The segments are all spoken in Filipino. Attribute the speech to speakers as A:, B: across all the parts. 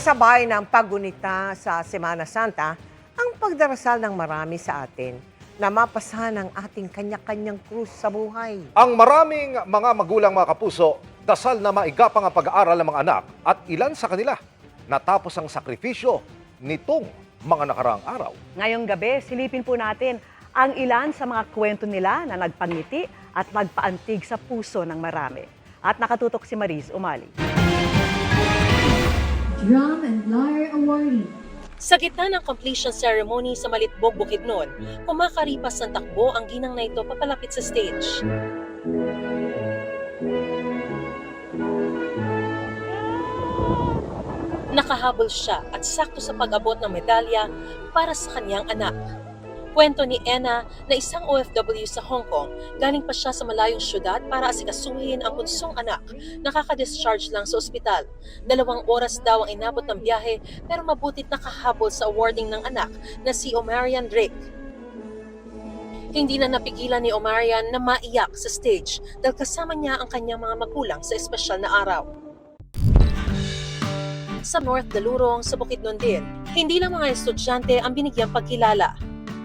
A: Kasabay ng paggunita sa Semana Santa, ang pagdarasal ng marami sa atin na mapasahan ang ating kanya-kanyang krus sa buhay.
B: Ang maraming mga magulang mga kapuso, dasal na maigapang ang pag-aaral ng mga anak at ilan sa kanila natapos ang sakripisyo nitong mga nakaraang araw.
C: Ngayong gabi, silipin po natin ang ilan sa mga kwento nila na nagpangiti at nagpaantig sa puso ng marami. At nakatutok si Mariz Umali.
D: Drum and Lyre Awardee.
E: Sa gitna ng completion ceremony sa Malitbog, Bukidnon, kumakaripas ng takbo ang ginang na ito papalapit sa stage. Nakahabol siya at sakto sa pag-abot ng medalya para sa kanyang anak. Kwento ni Enna na isang OFW sa Hong Kong, galing pa siya sa malayong syudad para asikasuhin ang bunsong anak. Nakaka-discharge lang sa ospital. 2 oras daw ang inabot ng biyahe pero mabutit nakahabol sa awarding ng anak na si Omarian Drake. Hindi na napigilan ni Omarian na maiyak sa stage dahil kasama niya ang kanyang mga magulang sa espesyal na araw. Sa North Dalurong sa Bukidnon din, hindi lang mga estudyante ang binigyang pagkilala.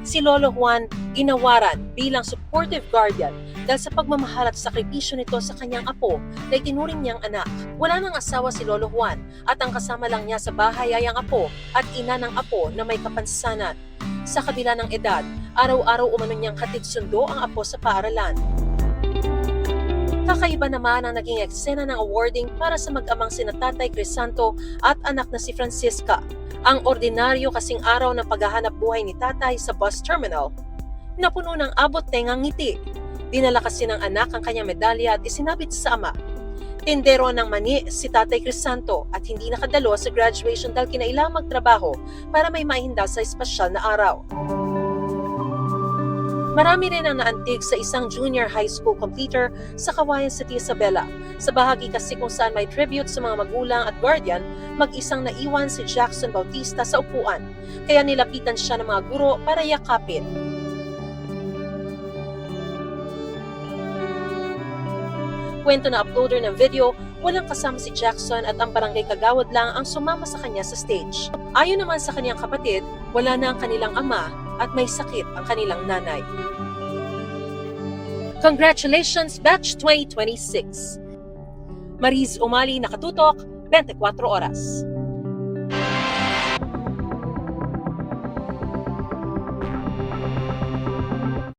E: Si Lolo Juan ginawaran bilang supportive guardian dahil sa pagmamahal at sakripisyo nito sa kanyang apo na itinuring niyang anak. Wala nang asawa si Lolo Juan at ang kasama lang niya sa bahay ay ang apo at ina ng apo na may kapansanan. Sa kabila ng edad, araw-araw umano niyang hatid sundo ang apo sa paaralan. Kakaiba naman ang naging eksena ng awarding para sa mag-amang sina Tatay Crisanto at anak na si Francisca. Ang ordinaryo kasing araw ng paghahanap buhay ni Tatay sa bus terminal, napuno ng abot tengang ngiti. Dinala kasi ng anak ang kanyang medalya at isinabit sa ama. Tindero ng mani si Tatay Crisanto at hindi nakadalo sa graduation dahil kinailangang magtrabaho para may maihinda sa espesyal na araw. Marami rin ang naantig sa isang junior high school completer sa Cagayan City, Isabela. Sa bahagi kasi kung saan may tribute sa mga magulang at guardian, mag-isang naiwan si Jackson Bautista sa upuan. Kaya nilapitan siya ng mga guro para yakapin. Kwento na uploader ng video, walang kasama si Jackson at ang barangay kagawad lang ang sumama sa kanya sa stage. Ayon naman sa kanyang kapatid, wala na ang kanilang ama at may sakit ang kanilang nanay. Congratulations, Batch 2026! Mariz Umali, nakatutok, 24 oras.